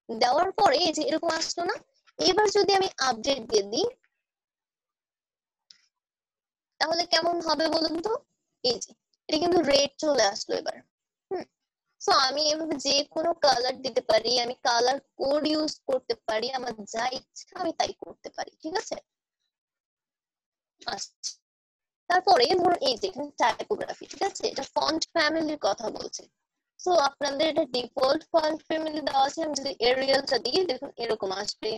A: দেওয়ার পরে এই যে এরকম আসলো না? এবার যদি আমি আপডেট দিয়ে দিই তাহলে কেমন হবে বলুন তো? এই যে এটা কিন্তু রেড চলে আসলো এবার। হুম, সো আমি এভাবে যে কোনো কালার দিতে পারি, আমি কালার কোড ইউজ করতে পারি, আমার যা ইচ্ছা আমি তাই করতে পারি, ঠিক আছে? আচ্ছা, তারপরে ধরুন এই যে এখানে টাইপোগ্রাফি, ঠিক আছে, এটা ফন্ট ফ্যামিলির কথা বলছে। সো আপনাদের এটা ডিফল্ট ফন্ট ফ্যামিলি দেওয়া আছে। আমি যদি এরিয়ালটা দিই, দেখুন এরকম আসবে।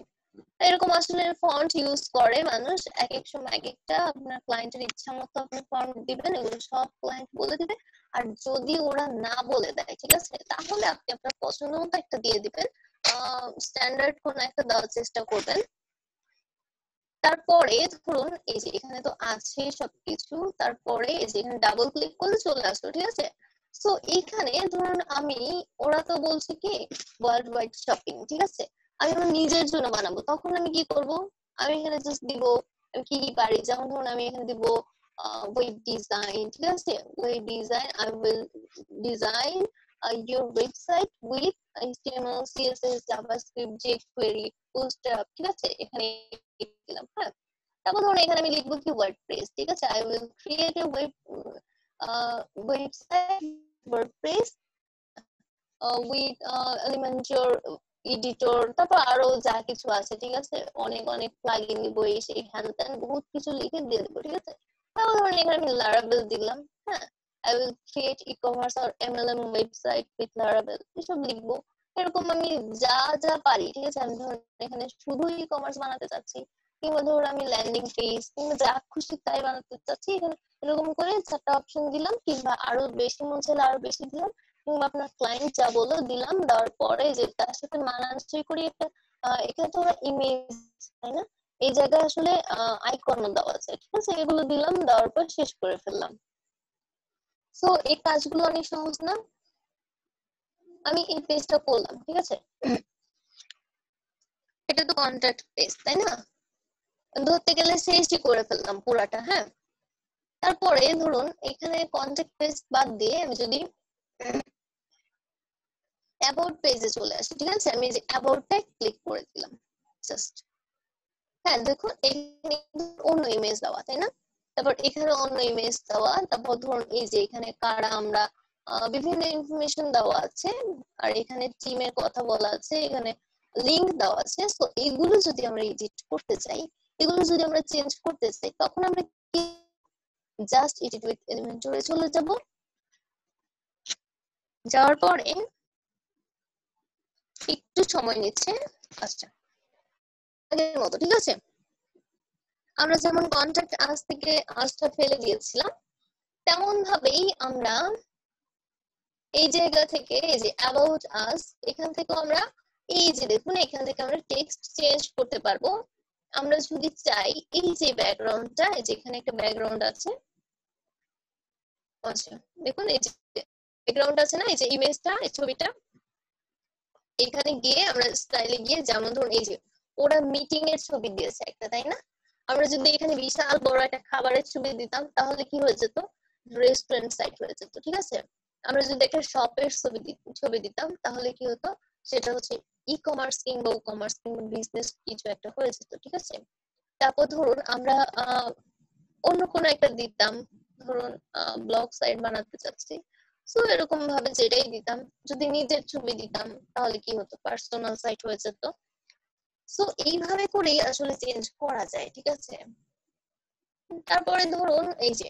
A: এরকম আসলে ফন্ট ইউজ করে মানুষ, এক এক সময় এক একটা। আপনার ক্লায়েন্টের ইচ্ছা মতো আপনি ফন্ট দিবেন, এগুলো সব ক্লায়েন্ট বলে দিবে। আর যদি ওরা না বলে দেয়, ঠিক আছে, তাহলে আপনি আপনার পছন্দ মতো একটা দিয়ে দিবেন, স্ট্যান্ডার্ড কোন একটা দেওয়ার চেষ্টা করবেন। তারপরে ধরুন এই যে এখানে তো আছে সবকিছু, তারপরে এই যে এখানে ডাবল ক্লিক করলে চলে আসলো, ঠিক আছে। সো এখানে ধরুন আমি, ওরা তো বলছে কি ওয়ার্ল্ড ওয়াইড শপিং, ঠিক আছে, আমি আমার নিজের জন্য বানাবো, তখন আমি কি করব, আমি এখানে জাস্ট দিব আমি কি কি পারি। যেমন ধরুন আমি এখানে দিব ওয়েব ডিজাইন, ঠিক আছে, web design, I will design your website with HTML, CSS, JavaScript, jQuery, Bootstrap, ঠিক আছে, এখানে দিলাম। হ্যাঁ, তারপর ধরুন এখানে আমি লিখবো কি ওয়ার্ডপ্রেস, ঠিক আছে, I will create a website WordPress with Elementor editor, তারপর আরো যা কিছু আছে, ঠিক আছে, অনেক অনেক প্লাগইন দিব, এই সেই হ্যান ত্যান বহুত কিছু লিখে দিয়ে দেবো, ঠিক আছে। তারপর ধরুন এখানে আমি লারাভেল দিলাম। হ্যাঁ, I will create e-commerce or MLM website with Laravel, এসব লিখবো। এরকম আমি যা যা পারি, ঠিক আছে, আমি ধরুন এখানে শুধু ই কমার্স বানাতে চাচ্ছি, কিংবা ধরুন আমি ল্যান্ডিং পেজ কিংবা যা খুশি তাই বানাতে চাচ্ছি, এখানে এরকম করে 4টা অপশন দিলাম, কিংবা আরো বেশি মন চাইলে আরো বেশি দিলাম, কিংবা আপনার ক্লায়েন্ট যা বললো দিলাম। দেওয়ার পরে যে তার সাথে মানানসই করি একটা, এখানে তো ওরা ইমেজ, তাই না, এই জায়গায় আসলে আইকনও দেওয়া আছে, ঠিক আছে, এগুলো দিলাম, দেওয়ার পর শেষ করে ফেললাম। সো এই কাজগুলো অনেক সহজ না। আমি এই পেজটা করলাম, ঠিক আছে, এটা তো কন্ট্যাক্ট পেজ, তাই না, ধরতে গেলে শেষই করে ফেললাম পুরাটা। হ্যাঁ, তারপরে ধরুন এখানে কন্ট্যাক্ট পেজ বাদ দিয়ে আমি যদি অ্যাবাউট পেজে চলে আসি, ঠিক আছে, আমি যে অ্যাবাউটটা ক্লিক করে দিলাম জাস্ট। হ্যাঁ, দেখুন এখানে অন্য ইমেজ দেওয়া, তাই না, তারপর এখানে অন্য ইমেজ দেওয়া, তারপর ধরুন এই যে এখানে কারা আমরা, বিভিন্ন ইনফরমেশন দেওয়া আছে, আর এখানে টিমের কথা বলা আছে, এখানে লিংক দেওয়া আছে। সো এগুলো যদি আমরা এডিট করতে চাই, এগুলো যদি আমরা চেঞ্জ করতে চাই, তখন আমরা কি জাস্ট এডিট উইথ এলিমেন্টরে চলে যাব। যাওয়ার পরে একটু সময় নিচ্ছে। আচ্ছা, আগের মতো, ঠিক আছে, আমরা যেমন কন্ট্যাক্ট আজ থেকে আজটা ফেলে দিয়েছিলাম, তেমন ভাবেই আমরা এই জায়গা থেকে এই যে অ্যাবাউট আস, এখান থেকে আমরা এই যে দেখুন এখান থেকে আমরা টেক্সট চেঞ্জ করতে পারবো। আমরা যদি চাই এই যে ব্যাকগ্রাউন্ডটা, যেখানে একটা ব্যাকগ্রাউন্ড আছে, আচ্ছা দেখুন এই যে ব্যাকগ্রাউন্ড আছে না, এই যে ইমেজটা, এই ছবিটা, এখানে গিয়ে আমরা স্টাইলে গিয়ে, যেমন ধরুন এই যে ওরা মিটিং এর ছবি দিয়েছে একটা, তাই না, আমরা যদি এখানে বিশাল বড় একটা খাবারের ছবি দিতাম, তাহলে কি হয়ে যেত, রেস্টুরেন্ট সাইট হয়ে যেত, ঠিক আছে। আমরা যদি একটা শপের ছবি দিতাম, তাহলে কি হতো, সেটা হচ্ছে ই কমার্স কিংবা ও কমার্স কিংবা বিজনেস কিছু একটা হয়ে যেত, ঠিক আছে। তারপর ধরুন আমরা অন্য কোনো একটা দিতাম, ধরুন ব্লগ সাইট বানাতে চাচ্ছি, সো এরকম ভাবে যেটাই দিতাম, যদি নিজের ছবি দিতাম তাহলে কি হতো, পার্সোনাল সাইট হয়ে যেত। সো এইভাবে করেই আসলে চেঞ্জ করা যায়, ঠিক আছে। তারপরে ধরুন এই যে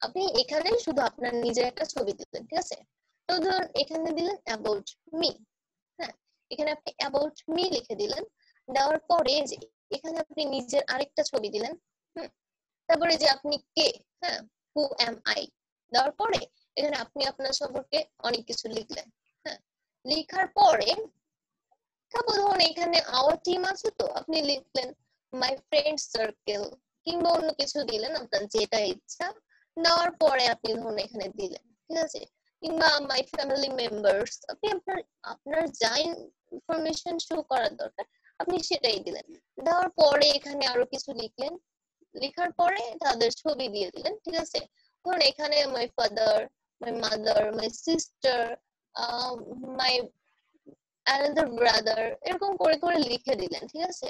A: আপনি এখানে শুধু আপনার নিজের একটা ছবি দিলেন, ঠিক আছে, তো ধরুন এখানে দিলেন অ্যাবাউট মি। হ্যাঁ, এখানে আপনি অ্যাবাউট মি লিখে দিলেন, দেওয়ার পরে যে এখানে আপনি নিজের আরেকটা ছবি দিলেন। তারপরে যে আপনি কে, হ্যাঁ, হু এম আই দেওয়ার পরে এখানে আপনি আপনার সম্পর্কে অনেক কিছু লিখলেন। হ্যাঁ, লেখার পরে তারপর ধরুন এখানে আওয়ার টিম আছে, তো আপনি লিখলেন মাই ফ্রেন্ড সার্কেল, কিংবা অন্য কিছু দিলেন আপনার যেটা ইচ্ছা। দেওয়ার পরে আপনি ধরুন এখানে দিলেন, ঠিক আছে, কিংবা মাই ফ্যামিলি মেম্বার্স, আপনি আপনার আপনার যা ইনফরমেশন শো করার দরকার আপনি সেটাই দিলেন। দেওয়ার পরে এখানে আরো কিছু লিখলেন, লেখার পরে তাদের ছবি দিয়ে দিলেন, ঠিক আছে। ধরুন এখানে my father, my mother, my sister, my another brother, এরকম করে করে লিখে দিলেন, ঠিক আছে।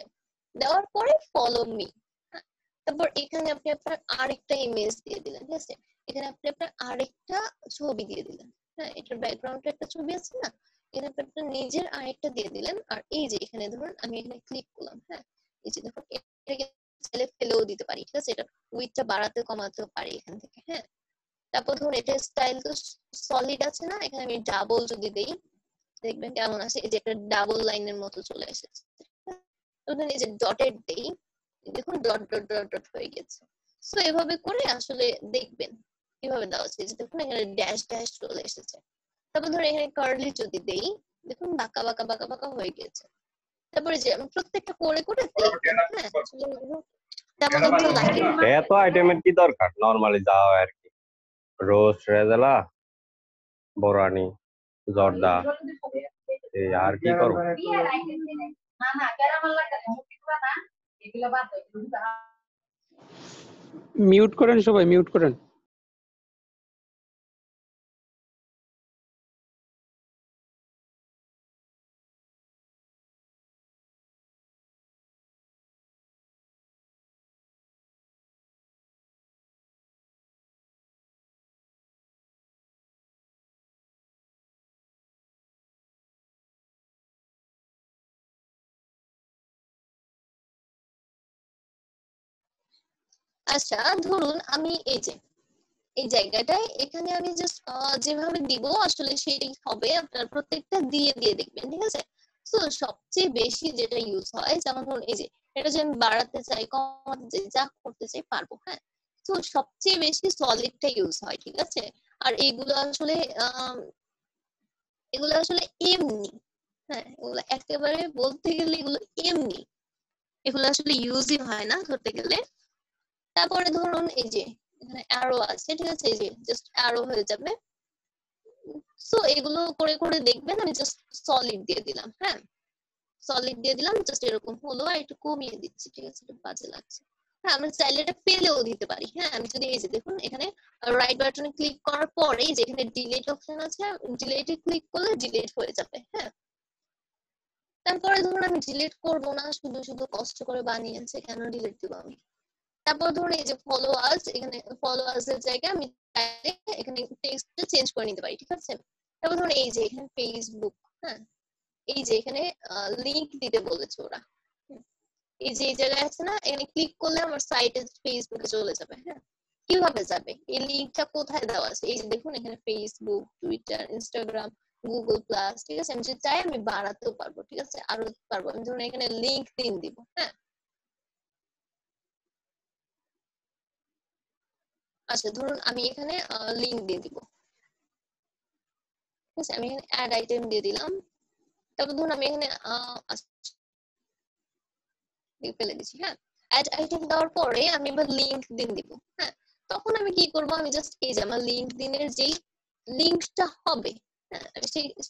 A: দেওয়ার পরে ফলো মি। তারপর এখানে আপনি আপনার আরেকটা ইমেজ দিয়ে দিলেন, ঠিক আছে, এখানে আপনি আপনার আরেকটা ছবি দিয়ে দিলেন। হ্যাঁ, এটার ব্যাকগ্রাউন্ডে একটা ছবি আছে না, এখানে আপনি আপনার নিজের আরেকটা দিয়ে দিলেন। আর এই যে এখানে ধরুন আমি এখানে ক্লিক করলাম, হ্যাঁ, এই যে দেখুন এটাকে চাইলে ফেলেও দিতে পারি, ঠিক আছে? এটা উইডথটা বাড়াতে কমাতেও পারি এখান থেকে। হ্যাঁ, তারপর ধরুন এটা স্টাইল তো সলিড আছে না, এখানে আমি ডাবল যদি দেই দেখবেন কেমন আছে, এই যে একটা ডাবল লাইনের মতো চলে এসেছে। ধরুন এই যে ডটেড দেই, দেখুন ডট ডট ডট ডট হয়ে গেছে। সো এভাবে করে আসলে দেখবেন কিভাবে দেওয়া আছে, যে দেখুন এখানে ড্যাশ ড্যাশ চলে এসেছে। তারপর ধরুন এখানে কার্লি যদি দেই, দেখুন বাঁকা বাঁকা বাঁকা বাঁকা হয়ে গেছে। তারপরে যে আমি প্রত্যেকটা করে করে দেখবেন। হ্যাঁ, তেমন একটা লাগে না।
B: এত আইটেমের কি দরকার, নরমালি যাওয়া আর কি, রোস্ট, রেজালা, বোরানি, জর্দা, এই আর কি করবো।
C: মিউট করেন সবাই, মিউট করেন।
A: আচ্ছা ধরুন আমি এই জায়গাটায় এখানে আমি জাস্ট যেভাবে দিব আসলে সেটাই হবে, আপনার প্রত্যেকটা দিয়ে দিয়ে দেখবেন, ঠিক আছে? তো সবচেয়ে বেশি যেটা ইউজ হয়, যেমন ধরুন এই যে এটা যে আমি বাড়াতে চাই কমাতে চাই যা করতে চাই পারবো। হ্যাঁ, তো সবচেয়ে বেশি সলিডটা ইউজ হয়, ঠিক আছে? আর এগুলো আসলে এমনি, হ্যাঁ এগুলো একেবারে বলতে গেলে এগুলো এমনি, এগুলো আসলে ইউজই হয় না ধরতে গেলে। তারপরে ধরুন এই যে এখানে অ্যারো আছে, ঠিক আছে? এই যে জাস্ট অ্যারো হয়ে যাবে। সো এগুলো করে করে দেখবেন, আমি জাস্ট সলিড দিয়ে দিলাম। হ্যাঁ, সলিড দিয়ে দিলাম, জাস্ট এরকম হলো, আর একটু কমিয়ে দিচ্ছি, ঠিক আছে? একটু বাজে লাগছে। হ্যাঁ, আমরা চাইলে এটা ফেলেও দিতে পারি। হ্যাঁ, আমি যদি এই যে দেখুন এখানে রাইট বাটনে ক্লিক করার পরে যেখানে ডিলিট অপশন আছে, ডিলিটে ক্লিক করলে ডিলিট হয়ে যাবে। হ্যাঁ, তারপরে ধরুন আমি ডিলিট করবো না, শুধু শুধু কষ্ট করে বানিয়েছে, কেন ডিলিট দিব আমি? তারপর ধরুন এই যে ফলোয়ার্স, এখানে ফলোয়ার্স এর জায়গায় আমি এখানে টেক্সটটা চেঞ্জ করে নিতে পারি, ঠিক আছে? তারপর ধরুন এই যে এখানে ফেসবুক, হ্যাঁ এই যে এখানে লিংক দিতে বলেছে ওরা। এই যে এই জায়গায় আছে না, এখানে ক্লিক করলে আমার সাইটে ফেসবুকে চলে যাবে। হ্যাঁ, কিভাবে যাবে, এই লিংকটা কোথায় দেওয়া আছে? এই যে দেখুন এখানে Facebook, Twitter, Instagram, Google plus, ঠিক আছে? আমি যদি চাই আমি বাড়াতেও পারবো, ঠিক আছে? আরো পারবো। আমি ধরুন এখানে লিংক দিন দিব। হ্যাঁ, আচ্ছা ধরুন আমি এখানে লিংক দিয়ে দিব, ঠিক আছে? আমি এখানে অ্যাড আইটেম দিয়ে দিলাম। তারপর ধরুন আমি এখানে ফেলে দিচ্ছি। হ্যাঁ, অ্যাড আইটেম দেওয়ার পরে আমি এবার লিংক দিন দিব। হ্যাঁ, তখন আমি কি করব, আমি জাস্ট এই যে আমার লিংক দিনের যেই লিংকটা হবে, হ্যাঁ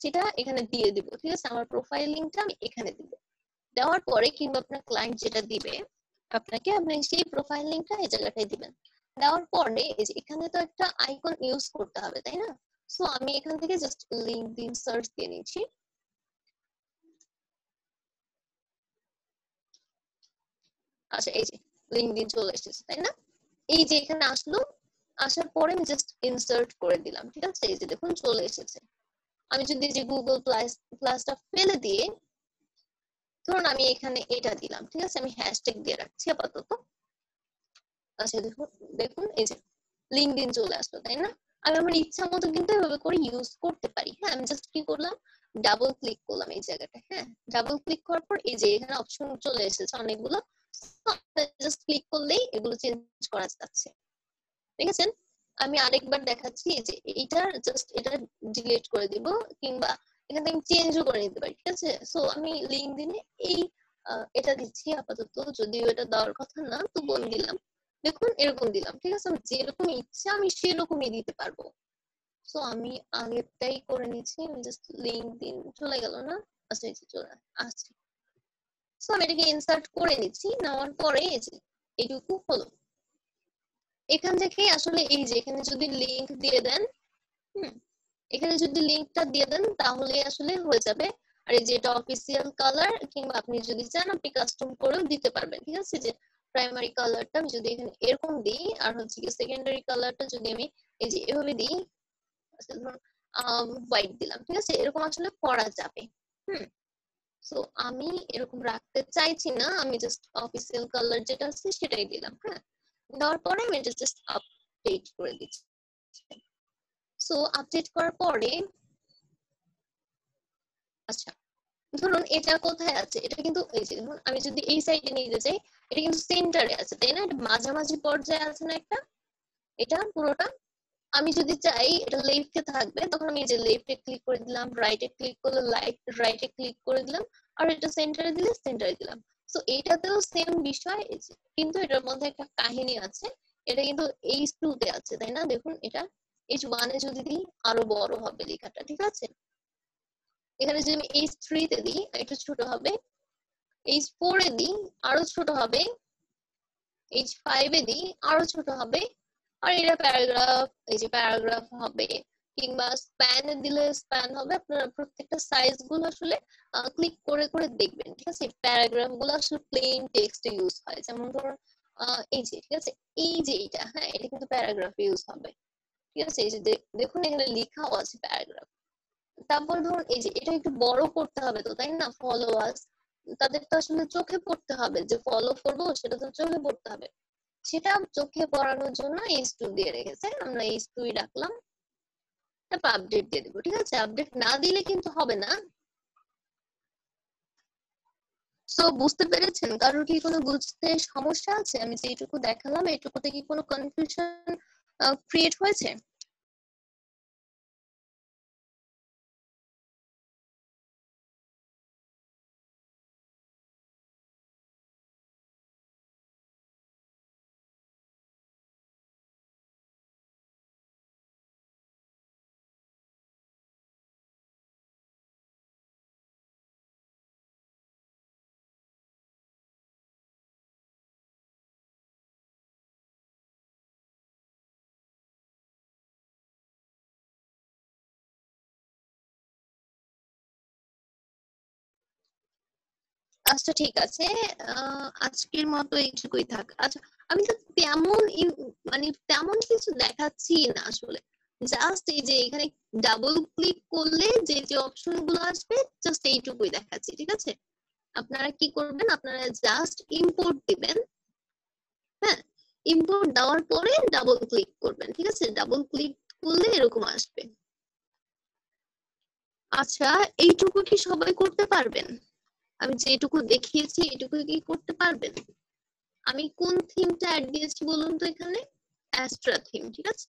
A: সেটা এখানে দিয়ে দিব, ঠিক আছে? আমার প্রোফাইল লিংকটা আমি এখানে দিব। দেওয়ার পরে কিংবা আপনার ক্লায়েন্ট যেটা দিবে আপনাকে, আপনি সেই প্রোফাইল লিংকটা এই জায়গাটায় দিবেন। দেওয়ার পরে এই যে এখানে তো একটা আইকন ইউজ করতে হবে, তাই না? সো আমি এখান থেকে জাস্ট লিংকডইন সার্চ দিয়ে নিচ্ছি। আচ্ছা এই যে লিংকডইন চলে এসেছে, তাই না? এই যে এখানে আসলো, আসার পরে আমি জাস্ট ইনসার্ট করে দিলাম, ঠিক আছে? এই যে দেখুন চলে এসেছে। আমি যদি যে গুগল প্লাসটা ফেলে দিয়ে ধরুন আমি এখানে এটা দিলাম, ঠিক আছে? আমি হ্যাশট্যাগ দিয়ে রাখছি আপাতত। আচ্ছা দেখুন দেখুন এই যে লিংকডইন চলে আসলো, তাই না? আমি আমার ইচ্ছা মতো কিন্তু এভাবে করে ইউজ করতে পারি। হ্যাঁ, আমি জাস্ট কি করলাম, ডাবল ক্লিক করলাম এই জায়গাটায়। হ্যাঁ, ডাবল ক্লিক করার পর এই যে এখানে অপশন চলে এসেছে অনেকগুলো, জাস্ট ক্লিক করলেই এগুলো চেঞ্জ করা যাচ্ছে, দেখেছেন? আমি আরেকবার দেখাচ্ছি, যে এটা ডিলিট করে দিব, কিংবা এখানে আমি চেঞ্জও করে নিতে পারি, ঠিক আছে? সো আমি লিংকডইনে এই এটা দিচ্ছি আপাতত, যদিও এটা দেওয়ার কথা না, তবু আমি দিলাম। দেখুন এরকম দিলাম, ঠিক আছে? আমি যেরকম ইচ্ছা আমি সেরকমই দিতে পারবো। সো আমি আগেরটাই করে নিচ্ছি, আমি জাস্ট লিংকডইন চলে গেল না? আচ্ছা এই যে চলে আসছে। সো আমি এটাকে ইনসার্ট করে নিচ্ছি, নেওয়ার পরে এই যে এইটুকু হলো। এখান থেকে আসলে এই যে এখানে যদি লিংক দিয়ে দেন, এখানে যদি লিংকটা দিয়ে দেন তাহলে আসলে হয়ে যাবে। আর এই যে এটা অফিসিয়াল কালার, কিংবা আপনি যদি চান আপনি কাস্টম করেও দিতে পারবেন, ঠিক আছে? যে প্রাইমারি কালারটা আমি যদি এখানে এরকম দিই, আর হচ্ছে কি সেকেন্ডারি কালারটা যদি আমি এই যে এভাবে দিই, ধরুন হোয়াইট দিলাম, ঠিক আছে? এরকম আসলে করা যাবে। হুম, সো আমি এরকম রাখতে চাইছি না, আমি জাস্ট অফিসিয়াল কালার যেটা আছে সেটাই দিলাম। হ্যাঁ, দেওয়ার পরে আমি এটা জাস্ট আপডেট করে দিচ্ছি। সো আপডেট করার পরে আচ্ছা ধরুন এটা কোথায় আছে, এটা কিন্তু এই যে ধরুন আমি যদি এই সাইডে নিতে চাই, এটা কিন্তু সেন্টারে আছে তাই না, এটা মাঝামাঝি পর্যায়ে আছে না একটা, এটা পুরোটা। আমি যদি চাই এটা লেফটে থাকবে, তখন আমি এই যে লেফটে ক্লিক করে দিলাম, রাইটে ক্লিক করলে রাইটে ক্লিক করে দিলাম, আর এটা সেন্টারে দিলে সেন্টারে দিলাম। সো এটাতেও সেম বিষয়, কিন্তু এটার মধ্যে একটা কাহিনী আছে। এটা কিন্তু H2 তে আছে তাই না, দেখুন এটা H1 এ যদি দিই আরো বড় হবে লেখাটা, ঠিক আছে। এখানে যদি আমি H3 তে দিই একটু ছোট হবে, H4 এ দিই আরো ছোট হবে, H5 এ দিই আরো ছোট হবে, আর এটা প্যারাগ্রাফ, এই যে প্যারাগ্রাফ হবে, কিংবা স্প্যান এ দিলে স্প্যান হবে। আপনারা প্রত্যেকটা সাইজ গুলো আসলে ক্লিক করে করে দেখবেন, ঠিক আছে। প্যারাগ্রাফ গুলো আসলে প্লেন টেক্সট ইউজ হয়, যেমন ধরুন এই যে, ঠিক আছে, এই যে এটা, হ্যাঁ এটা কিন্তু প্যারাগ্রাফ ইউজ হবে, ঠিক আছে। এই যে দেখুন এখানে লেখাও আছে প্যারাগ্রাফ। তারপর ধরুন এই যে এটা একটু বড় করতে হবে তো তাই না, ফলোয়ার্স তাদের তো আসলে চোখে পড়তে হবে, যে ফলো করবো সেটা তো চোখে পড়তে হবে, সেটা চোখে পড়ানোর জন্য H2 দিয়ে রেখেছে, আমরা H2 রাখলাম। তারপর আপডেট দিয়ে দেবো, ঠিক আছে। আপডেট না দিলে কিন্তু হবে না। সো বুঝতে পেরেছেন, কারোর কি কোনো বুঝতে সমস্যা আছে? আমি যেটুকু দেখালাম এটুকুতে কি কোনো কনফিউশন ক্রিয়েট হয়েছে? আচ্ছা ঠিক আছে, আজকের মতো এইটুকুই থাক। আচ্ছা আমি তো তেমন মানে তেমন কিছু দেখাচ্ছি না আসলে, জাস্ট এই যে এখানে ডাবল ক্লিক করলে যে যে অপশন গুলো আসবে জাস্ট এইটুকুই দেখাচ্ছি, ঠিক আছে। আপনারা কি করবেন, আপনারা জাস্ট ইম্পোর্ট দিবেন। হ্যাঁ, ইম্পোর্ট দেওয়ার পরে ডাবল ক্লিক করবেন, ঠিক আছে। ডাবল ক্লিক করলে এরকম আসবে। আচ্ছা এইটুকু কি সবাই করতে পারবেন? আমি যেটুকু দেখিয়েছি এটুকু কি করতে পারবেন? আমি কোন থিমটা অ্যাড দিয়েছি বলুন তো, এখানে অ্যাস্ট্রা থিম, ঠিক আছে।